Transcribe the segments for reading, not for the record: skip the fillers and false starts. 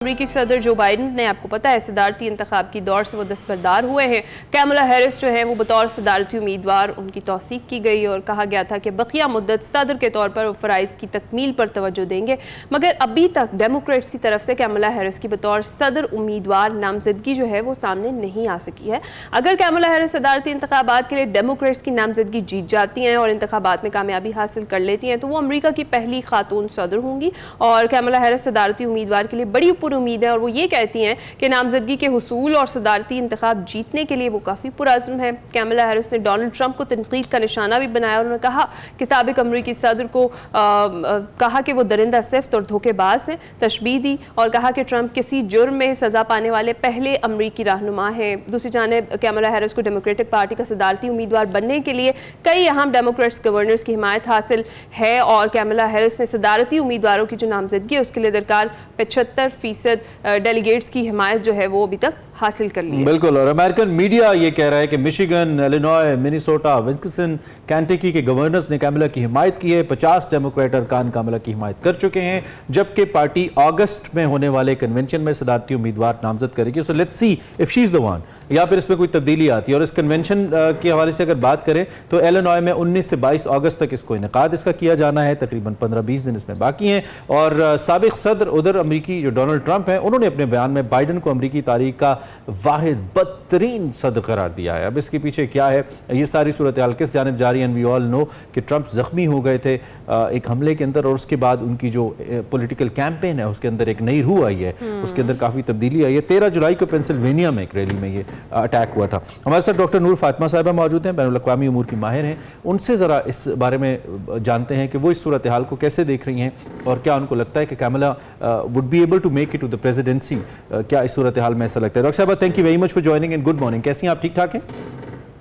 अमेरिकी सदर जो बाइडन ने, आपको पता है, सदारती इंतखाब की दौड़ से वो दस्तबरदार हुए हैं। कैमला हैरिस जो है वो बतौर सदारती उम्मीदवार उनकी तौसीक की गई और कहा गया था कि बकिया मुद्दत सदर के तौर पर वो फ़राइज़ की तकमील पर तवज्जो देंगे, मगर अभी तक डेमोक्रेट्स की तरफ से कैमला हैरिस की बतौर सदर उम्मीदवार नामजदगी जो है वो सामने नहीं आ सकी है। अगर कैमला हैरिस सदारती इंतखाबात के लिए डेमोक्रेट्स की नामजदगी जीत जाती हैं और इंतखाबात में कामयाबी हासिल कर लेती हैं तो वो अमरीका की पहली खातून सदर होंगी और कैमला हैरिस सदारती उम्मीदवार के लिए बड़ी उम्मीद है और वो ये कहती हैं कि नामजदगी के हुसूल और सदारती इंतखाब जीतने के लिए वो काफ़ी पुरअज़्म है। कैमला हैरिस ने डोनाल्ड ट्रंप को तनकीद का निशाना भी बनाया और उन्होंने कहा कि साबिक अमरीकी सदर को कहा कि वो दरिंदा सिफ्त और धोखेबाज हैं, तशबीह दी और कहा कि ट्रंप किसी जुर्म में सज़ा पाने वाले पहले अमरीकी रहनुमा हैं। दूसरी जानिब कैमला हैरिस को डेमोक्रेटिक पार्टी का सदारती उम्मीदवार बनने के लिए कई अहम डेमोक्रेट्स गवर्नर्स की हिमायत हासिल है और कैमला हैरिस ने सदारती उम्मीदवारों की जो नामजदगी है उसके लिए दरकार 75% डेलीगेट्स की हिमायत जो है वो अभी तक हासिल कर ली है। बिल्कुल, और अमेरिकन मीडिया ये कह रहा है कि Michigan, Illinois, Minnesota, Wisconsin, Kentucky के गवर्नर्स ने कैमला की हिमायत की है। 50 डेमोक्रेट अरकान कैमला की हिमायत कर चुके हैं, जबकि पार्टी अगस्त में होने वाले कन्वेंशन में सदारती उम्मीदवार नामजद करेगी। So let's see if she is the one या फिर इसमें कोई तब्दीली आती है। और इस कन्वेंशन के हवाले से अगर बात करें तो इलिनॉय में 19 से 22 अगस्त तक इसको इनेकाद इसका किया जाना है, तकरीबन 15-20 दिन इसमें बाकी हैं। और साबिक सदर उधर अमरीकी जो डोनाल्ड ट्रंप हैं उन्होंने अपने बयान में बाइडन को अमरीकी तारीख का वाहिद बदतरीन सदर करार दिया है। अब इसके पीछे क्या है, ये सारी सूरत हाल किस जानिब जारी है? वी ऑल नो कि ट्रंप जख्मी हो गए थे एक हमले के अंदर और उसके बाद उनकी जो पॉलिटिकल कैंपेन है उसके अंदर एक नई रूह आई है, उसके अंदर काफ़ी तब्दीली आई है। 13 जुलाई को पेंसिल्वेनिया में एक रैली में ये अटैक हुआ था। हमारे साथ डॉक्टर नूर फातिमा साहिबा मौजूद हैं, बैनुल अक़वामी उमूर की माहिर हैं। उनसे ज़रा इस बारे में जानते हैं कि वो इस सूरत हाल को कैसे देख रही हैं और क्या उनको लगता है कि Kamala would be able to make it to the presidency. क्या इस सूरत हाल में ऐसा लगता है? डॉक्टर साहब, thank you very much for joining and good morning. कैसी हैं आप? ठीक ठाक हैं?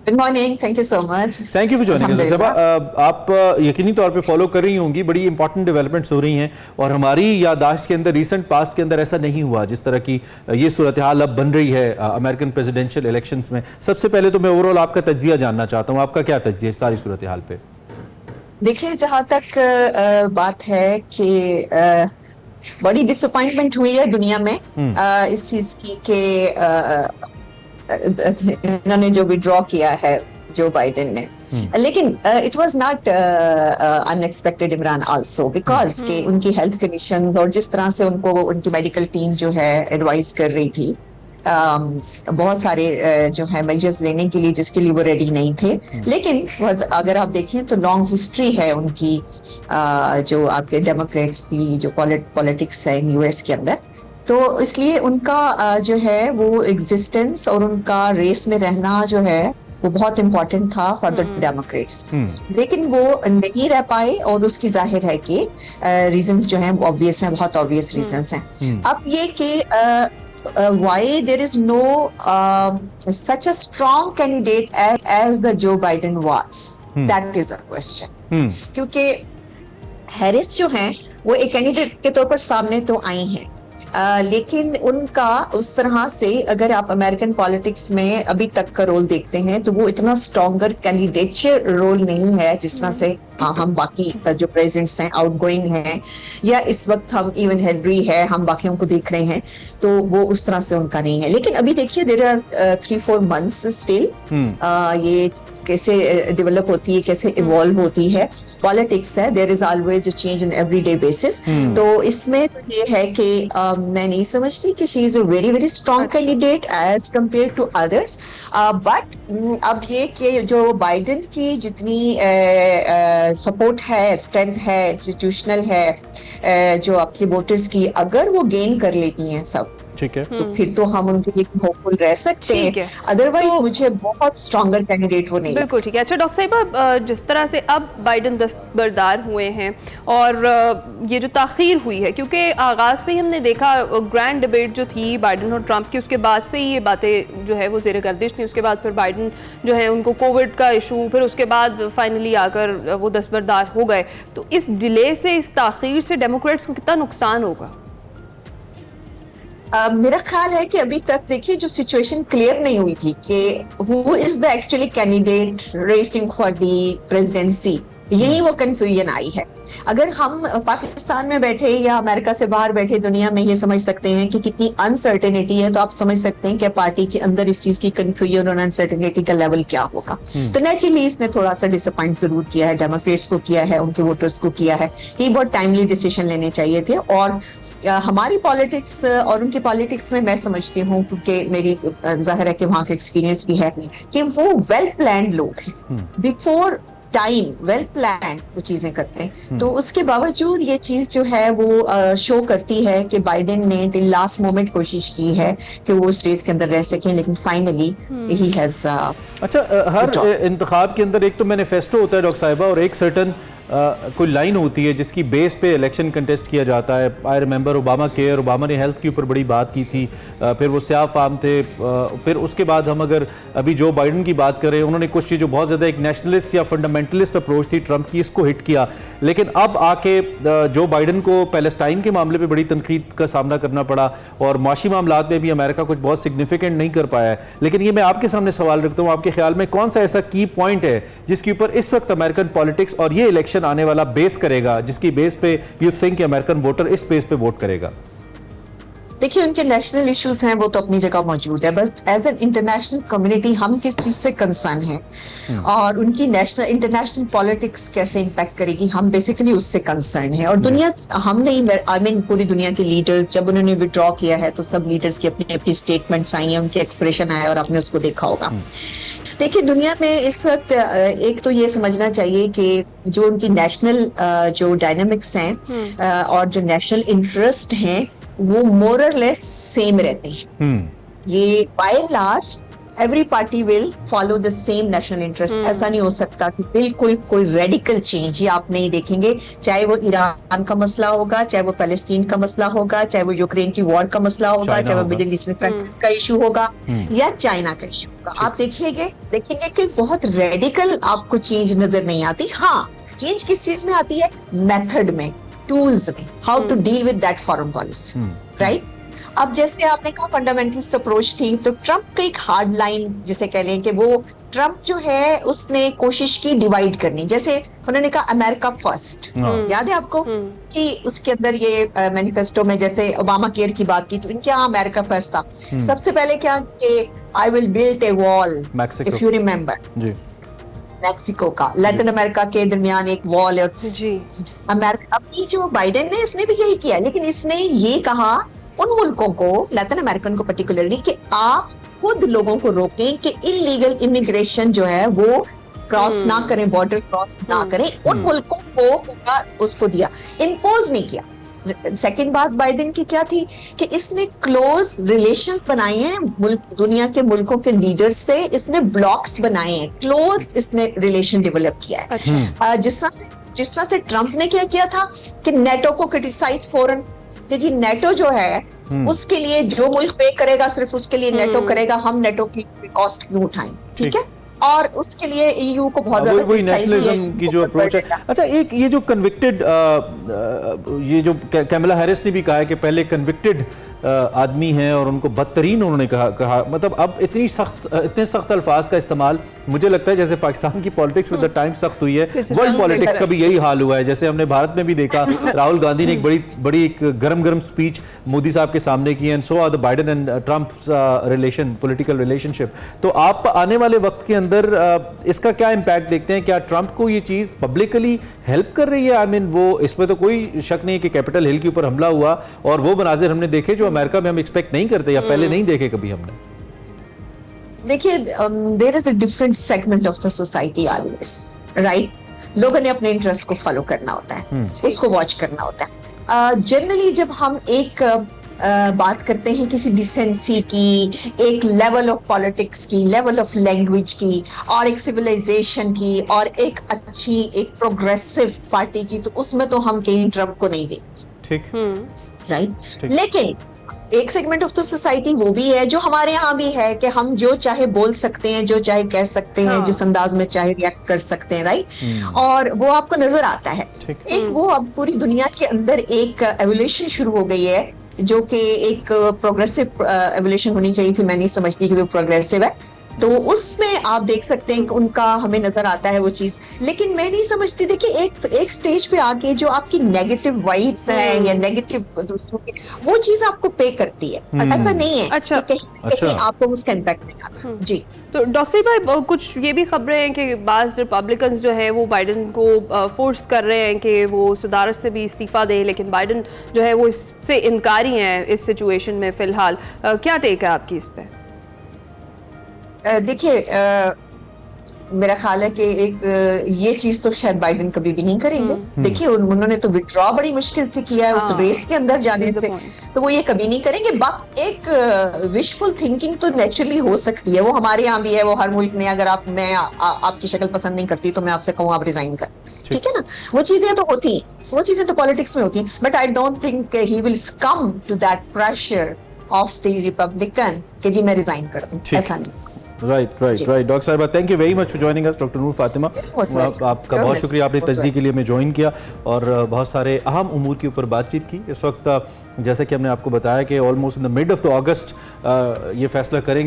Good morning, thank you so much. Thank you for joining. आप यकीनी तौर पे फॉलो कर रही होंगी, बड़ी इंपॉर्टेंट डेवलपमेंट्स हो रही हैं और हमारी याददाश्त के अंदर रिसेंट पास्ट के अंदर ऐसा नहीं हुआ जिस तरह की ये सूरत हाल अब बन रही है अमेरिकन प्रेसिडेंशियल इलेक्शंस में। सबसे पहले तो मैं ओवरऑल आपका तज्जिया जानना चाहता हूँ, आपका क्या तज्जिया इस सारी सूरत हाल पे? देखिए, जहाँ तक बात है कि बड़ी डिसअपॉइंटमेंट हुई है दुनिया में इस चीज की कि इन्होंने जो विड्रॉ किया है जो बाइडेन ने, लेकिन it was not unexpected Imran also because कि उनकी हेल्थ कंडीशंस और जिस तरह से उनको उनकी मेडिकल टीम जो है एडवाइस कर रही थी, बहुत सारे जो है मेजर्स लेने के लिए जिसके लिए वो रेडी नहीं थे। लेकिन अगर आप देखें तो लॉन्ग हिस्ट्री है उनकी जो आपके डेमोक्रेट्स की जो पॉलिटिक्स है यूएस के अंदर, तो इसलिए उनका जो है वो एग्जिस्टेंस और उनका रेस में रहना जो है वो बहुत इम्पोर्टेंट था फॉर द डेमोक्रेट्स। लेकिन वो नहीं रह पाए और उसकी जाहिर है कि रीजंस जो हैं ऑब्वियस हैं, बहुत ऑब्वियस रीजंस हैं। अब ये कि why there is no such a strong candidate as the Joe Biden was, that is a question। क्योंकि हैरिस जो हैं वो एक कैंडिडेट के तौर पर सामने तो आई हैं, लेकिन उनका उस तरह से अगर आप अमेरिकन पॉलिटिक्स में अभी तक का रोल देखते हैं तो वो इतना स्ट्रॉन्गर कैंडिडेट रोल नहीं है जिस तरह से हम बाकी जो प्रेसिडेंट्स हैं आउटगोइंग हैं, या इस वक्त हम इवन हेनरी है, हम बाकियों को देख रहे हैं, तो वो उस तरह से उनका नहीं है। लेकिन अभी देखिए देयर आर 3-4 मंथ्स स्टिल, ये कैसे डेवलप होती है, कैसे इवॉल्व होती है, पॉलिटिक्स है, there is always a change on everyday basis. तो इसमें तो ये है कि मैं नहीं समझती कि she is a very very strong candidate as compare to others, but अब ये कि जो बाइडेन की जितनी सपोर्ट है, स्ट्रेंथ है, इंस्टीट्यूशनल है, जो आपकी वोटर्स की अगर वो गेन कर लेती हैं सब, ठीक है, तो फिर तो हम उनके लिए होपफुल रह सकते हैं। अदरवाइज तो मुझे बहुत स्ट्रॉन्गर कैंडिडेट वो नहीं। बिल्कुल ठीक है। अच्छा डॉक्टर साहिबा, जिस तरह से अब बाइडन दस्तबरदार हुए हैं और ये जो ताख़ीर हुई है, क्योंकि आगाज़ से ही हमने देखा ग्रैंड डिबेट जो थी बाइडन और ट्रंप की, उसके बाद से ही ये बातें जो है वो ज़ेर गर्दिश थी। उसके बाद फिर बाइडन जो है उनको कोविड का इशू, फिर उसके बाद फाइनली आकर वो दस्तबरदार हो गए। तो इस डिले से, इस ताख़ीर से डेमोक्रेट्स को कितना नुकसान होगा? मेरा ख्याल है कि अभी तक देखिए जो सिचुएशन क्लियर नहीं हुई थी कि who is the actually candidate racing for the presidency यही वो कंफ्यूजन आई है। अगर हम पाकिस्तान में बैठे या अमेरिका से बाहर बैठे दुनिया में ये समझ सकते हैं कि कितनी अनसर्टेनिटी है, तो आप समझ सकते हैं कि पार्टी के अंदर इस चीज की कंफ्यूजन और अनसर्टेनिटी का लेवल क्या होगा। तो नेचुरली इसने थोड़ा सा डिसअपॉइंट जरूर किया है, डेमोक्रेट्स को किया है, उनके वोटर्स को किया है। ये बहुत टाइमली डिसीजन लेने चाहिए थे। और हमारी पॉलिटिक्स और उनकी पॉलिटिक्स में मैं समझती हूँ, क्योंकि मेरी जाहिर है कि वहाँ का एक्सपीरियंस भी है, कि वो वेल प्लान्ड लोग हैं, बिफोर टाइम वेल प्लान वो चीजें करते हैं। तो उसके बावजूद ये चीज जो है वो शो करती है कि बाइडेन ने टिल लास्ट मोमेंट कोशिश की है कि वो उस रेस के अंदर रह सकें, लेकिन फाइनली ही हैज। अच्छा, हर इंतखाब के अंदर एक तो मैनिफेस्टो होता है डॉक्टर साहिबा, और एक सर्टन कोई लाइन होती है जिसकी बेस पे इलेक्शन कंटेस्ट किया जाता है। I remember Obama care, Obama ने हेल्थ के ऊपर बड़ी बात की थी, फिर वो स्याह फार्म थे, फिर उसके बाद हम अगर अभी जो बाइडन की बात करें, उन्होंने कुछ चीज़ जो बहुत ज़्यादा एक नेशनलिस्ट या फंडामेंटलिस्ट अप्रोच थी ट्रंप की, इसको हिट किया। लेकिन अब आके जो बाइडन को पैलेस्टाइन के मामले पर बड़ी तनकीद का सामना करना पड़ा, और माशी मामलात में भी अमेरिका कुछ बहुत सिग्निफिकेंट नहीं कर पाया है। लेकिन ये मैं आपके सामने सवाल रखता हूँ, आपके ख्याल में कौन सा ऐसा की पॉइंट है जिसके ऊपर इस वक्त अमेरिकन पॉलिटिक्स और ये इलेक्शन आने वाला बेस करेगा, जिसकी बेस पे यू थिंक अमेरिकन वोटर इस बेस पे वोट करेगा? देखिए, उनके नेशनल इश्यूज हैं, वो तो अपनी जगह मौजूद है। बस एज एन इंटरनेशनल कम्युनिटी हम किस चीज से कंसर्न है और उनकी नेशनल इंटरनेशनल पॉलिटिक्स कैसे इंपैक्ट करेगी, हम बेसिकली उससे कंसर्न है। और दुनिया, हम नहीं, आई मीन पूरी दुनिया के लीडर्स, जब उन्होंने विड्रॉ किया है तो सब लीडर्स की अपनी अपनी स्टेटमेंट्स आई हैं, उनके एक्सप्रेशन आए, और आपने उसको देखा होगा। देखिए, दुनिया में इस वक्त एक तो ये समझना चाहिए कि जो उनकी नेशनल जो डायनामिक्स हैं और जो नेशनल इंटरेस्ट हैं, वो मोर और लेस सेम रहते हैं। ये by and large every party will follow the same national interest. ऐसा नहीं हो सकता कि बिल्कुल कोई रेडिकल चेंज, ये आप नहीं देखेंगे, चाहे वो ईरान का मसला होगा, चाहे वो पैलेस्टीन का मसला होगा, चाहे वो यूक्रेन की वॉर का मसला होगा, चाहे वो मिडिल ईस्ट में क्राइसिस का इशू होगा या चाइना का इशू होगा। आप देखेंगे कि बहुत रेडिकल आपको चेंज नजर नहीं आती। हाँ, चेंज किस चीज में आती है? मेथड में, टूल्स में, how to deal with that foreign policy, right? अब जैसे आपने कहा फंडामेंटलिस्ट अप्रोच थी, तो ट्रंप का एक हार्ड लाइन जिसे कह लें कि वो ट्रंप जो है उसने कोशिश की डिवाइड करनी। जैसे उन्होंने कहा अमेरिका फर्स्ट, याद है आपको कि उसके अंदर ये मैनिफेस्टो में जैसे ओबामा केयर की बात की, तो इनके यहाँ अमेरिका फर्स्ट था। सबसे पहले क्या कि I will build a wall, if you remember, Mexico का, लैटिन अमेरिका के दरमियान एक वॉल है जी। अमेरिका, अभी जो बाइडेन ने, इसने भी यही किया, लेकिन इसने ये कहा उन मुल्कों को, लैटिन अमेरिकन को पर्टिकुलरली, कि आप खुद लोगों को रोकें कि इलीगल इमिग्रेशन जो है वो क्रॉस ना करें, बॉर्डर क्रॉस ना करें। उन मुल्कों को उसको दिया, इम्पोज नहीं किया। सेकेंड बात बाइडेन की क्या थी कि इसने क्लोज रिलेशंस बनाए हैं दुनिया के मुल्कों के लीडर्स से, इसने ब्लॉक्स बनाए हैं, क्लोज इसने रिलेशन डेवलप किया है। जिस तरह से ट्रंप ने क्या किया था कि नेटो को क्रिटिसाइज फॉरन, कि नेटो जो है उसके लिए जो मुल्क पे करेगा सिर्फ उसके लिए नेटो करेगा, हम नेटो की कॉस्ट क्यों उठाएं, ठीक है? और उसके लिए ईयू को बहुत ज्यादा वही नेशनलिज्म की जो अप्रोच है। अच्छा, एक ये जो कन्विक्टेड, ये जो कैमला हैरिस ने भी कहा है कि पहले कन्विक्टेड आदमी हैं और उनको बदतरीन उन्होंने कहा, मतलब अब इतने सख्त अल्फाज का इस्तेमाल, मुझे लगता है जैसे पाकिस्तान की पॉलिटिक्स विद द टाइम सख्त हुई है, वर्ल्ड पॉलिटिक्स का भी यही हाल हुआ है। जैसे हमने भारत में भी देखा, राहुल गांधी ने एक बड़ी एक गरम स्पीच मोदी साहब के सामने की, and so are the Biden and Trump relation, political relationship. तो आप आने वाले वक्त के अंदर इसका क्या इम्पैक्ट देखते हैं? क्या ट्रंप को ये चीज़ पब्लिकली हेल्प कर रही है? आई मीन, वो इसमें तो कोई शक नहीं है कि कैपिटल हिल के ऊपर हमला हुआ और वो मनाजिर हमने देखे जो अमेरिका में हम एक्सपेक्ट नहीं करते या पहले नहीं देखे कभी हमने। देखिए, there is a different segment of the society always, right? लोगों ने अपने इंटरेस्ट को फॉलो करना होता है, उसको वॉच करना होता है। जनरली जब हम एक बात करते हैं किसी डिसेंसी की, एक लेवल ऑफ पॉलिटिक्स की, लेवल ऑफ लैंग्वेज की, और एक सिविलाइजेशन की, और एक अच्छी, एक प्रोग्रेसिव पार्टी की, तो उसमें तो हम कहीं ट्रंप को नहीं देंगे, ठीक, राइट? लेकिन एक सेगमेंट ऑफ द सोसाइटी वो भी है जो हमारे यहाँ भी है कि हम जो चाहे बोल सकते हैं, जो चाहे कह सकते हैं, जिस अंदाज में चाहे रिएक्ट कर सकते हैं, राइट? और वो आपको नजर आता है। एक वो अब पूरी दुनिया के अंदर एक एवोल्यूशन शुरू हो गई है, जो कि एक प्रोग्रेसिव एवोल्यूशन होनी चाहिए थी। मैं नहीं समझती कि वो प्रोग्रेसिव है, तो उसमें आप देख सकते हैं कि उनका हमें नजर आता है वो चीज, लेकिन मैं नहीं समझती। देखिए एक स्टेज पे आके जो आपकी नेगेटिव वाइब्स हैं या नेगेटिव दूसरों की, वो चीज आपको पे करती है। ऐसा नहीं है अच्छा। कि कहीं आपको उसका इम्पैक्ट नहीं आता। जी तो डॉक्टर भाई, कुछ ये भी खबरें हैं कि बाज़ रिपब्लिकन्स जो हैं वो बाइडन को फोर्स कर रहे हैं कि वो सदारत से भी इस्तीफा दें, लेकिन बाइडन जो है वो इससे इनकारी हैं इस सिचुएशन में फिलहाल। क्या टेक है आपकी इस पे? देखिए, मेरा ख्याल है कि ये चीज तो शायद बाइडेन कभी भी नहीं करेंगे। देखिए उन्होंने तो विड्रॉ बड़ी मुश्किल से किया है उस रेस के अंदर जाने से, तो वो ये कभी नहीं करेंगे। एक विशफुल थिंकिंग तो नेचुरली हो सकती है, वो हमारे यहाँ भी है, वो हर मुल्क में। अगर मैं आपकी शक्ल पसंद नहीं करती तो मैं आपसे कहूँ आप रिजाइन कर, ठीक है ना। वो चीजें तो होती हैं, वो चीजें तो पॉलिटिक्स में होती हैं, but I don't think he will succumb to that pressure of the Republican कि जी मैं रिजाइन कर दूं, ऐसा नहीं। राइट। डॉक्टर साहिबा, thank you very much for joining us. Doctor Noor Fatima, आपका बहुत शुक्रिया, आपने तजदीक के लिए हमें ज्वाइन किया और बहुत सारे अहम उमूर के ऊपर बातचीत की। इस वक्त जैसा कि हमने आपको बताया कि almost in the mid of the August ये फैसला करेंगे